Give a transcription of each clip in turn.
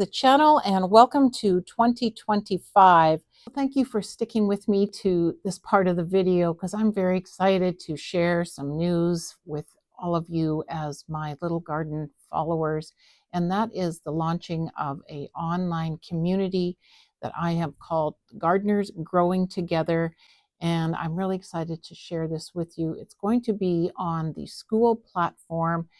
the channel and welcome to 2025. Thank you for sticking with me to this part of the video because I'm very excited to share some news with all of you as my Little Garden followers, and that is the launching of an online community that I have called Gardeners Growing Together, and I'm really excited to share this with you. It's going to be on the school platform,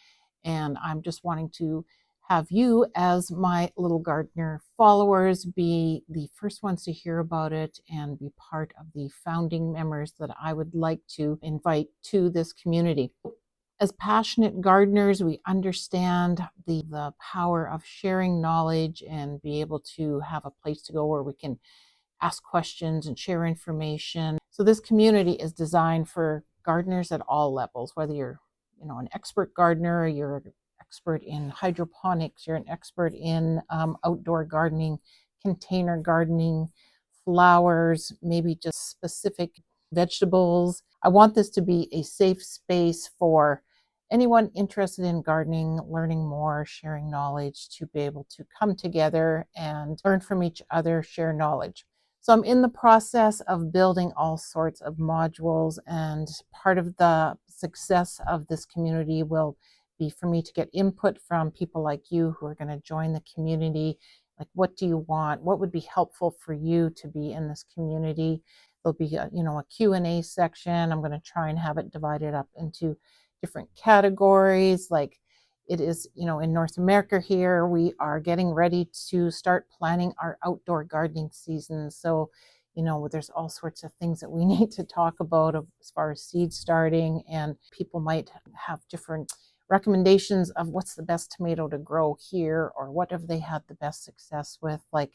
and I'm just wanting to have you, as my Little Gardener followers, be the first ones to hear about it and be part of the founding members that I would like to invite to this community. As passionate gardeners, we understand the power of sharing knowledge and be able to have a place to go where we can ask questions and share information. So this community is designed for gardeners at all levels, whether you're an expert gardener, you're an expert in hydroponics, you're an expert in outdoor gardening, container gardening, flowers, maybe just specific vegetables. I want this to be a safe space for anyone interested in gardening, learning more, sharing knowledge, to be able to come together and learn from each other, share knowledge. So I'm in the process of building all sorts of modules, and part of the success of this community will be for me to get input from people like you who are going to join the community. Like, what do you want? What would be helpful for you to be in this community? There'll be a Q&A section. I'm going to try and have it divided up into different categories. Like, it is, in North America here, we are getting ready to start planning our outdoor gardening season. So, there's all sorts of things that we need to talk about as far as seed starting, and people might have different recommendations of what's the best tomato to grow here, or what have they had the best success with. Like,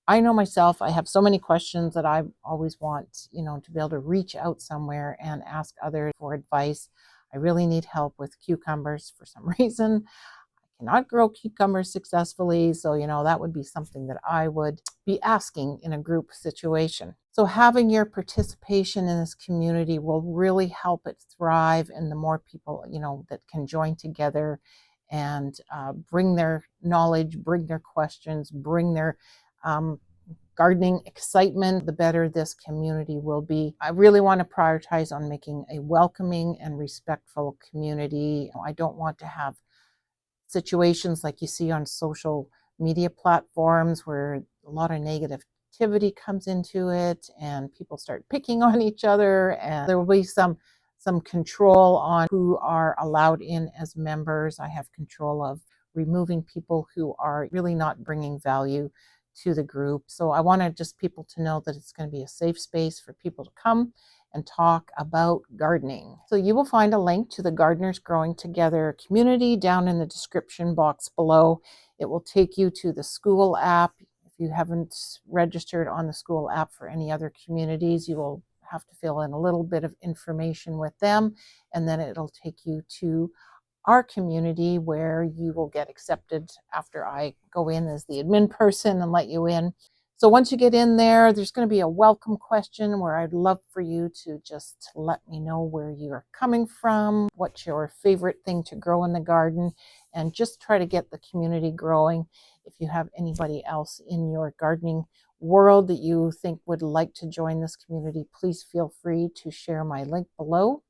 I know myself, I have so many questions that I always want, to be able to reach out somewhere and ask others for advice. I really need help with cucumbers for some reason. I cannot grow cucumbers successfully. So, that would be something that I would be asking in a group situation. So having your participation in this community will really help it thrive. And the more people, that can join together and bring their knowledge, bring their questions, bring their gardening excitement, the better this community will be. I really want to prioritize on making a welcoming and respectful community. I don't want to have situations like you see on social media platforms where a lot of negativity comes into it and people start picking on each other, and there will be some control on who are allowed in as members. I have control of removing people who are really not bringing value to the group. So I wanted just people to know that it's going to be a safe space for people to come and talk about gardening. So you will find a link to the Gardeners Growing Together community down in the description box below. It will take you to the school app. If you haven't registered on the school app for any other communities, you will have to fill in a little bit of information with them, and then it'll take you to our community where you will get accepted after I go in as the admin person and let you in. So once you get in there, there's going to be a welcome question where I'd love for you to just let me know where you're coming from, what's your favorite thing to grow in the garden, and just try to get the community growing. If you have anybody else in your gardening world that you think would like to join this community, please feel free to share my link below.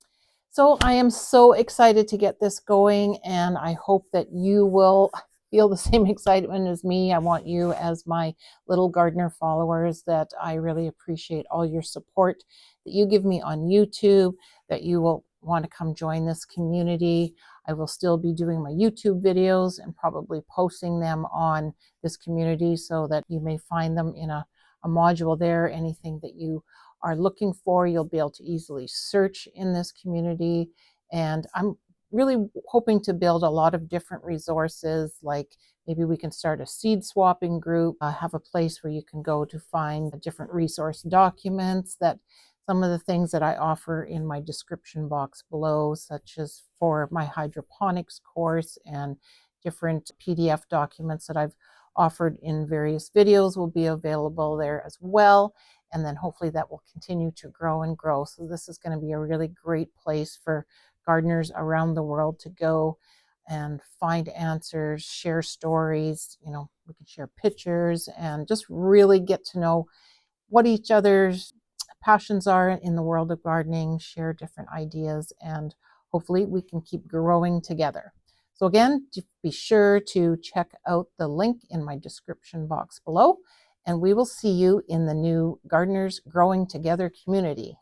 So I am so excited to get this going, and I hope that you will feel the same excitement as me. I want you, as my Little Gardener followers, that I really appreciate all your support that you give me on YouTube, that you will want to come join this community. I will still be doing my YouTube videos and probably posting them on this community so that you may find them in a module there. Anything that you are looking for, you'll be able to easily search in this community. And I'm really hoping to build a lot of different resources, like maybe we can start a seed swapping group, have a place where you can go to find different resource documents, that some of the things that I offer in my description box below, such as for my hydroponics course and different PDF documents that I've offered in various videos, will be available there as well. And then hopefully that will continue to grow and grow. So this is going to be a really great place for gardeners around the world to go and find answers, share stories, we can share pictures and just really get to know what each other's passions are in the world of gardening, share different ideas, and hopefully we can keep growing together. So again, be sure to check out the link in my description box below, and we will see you in the new Gardeners Growing Together community.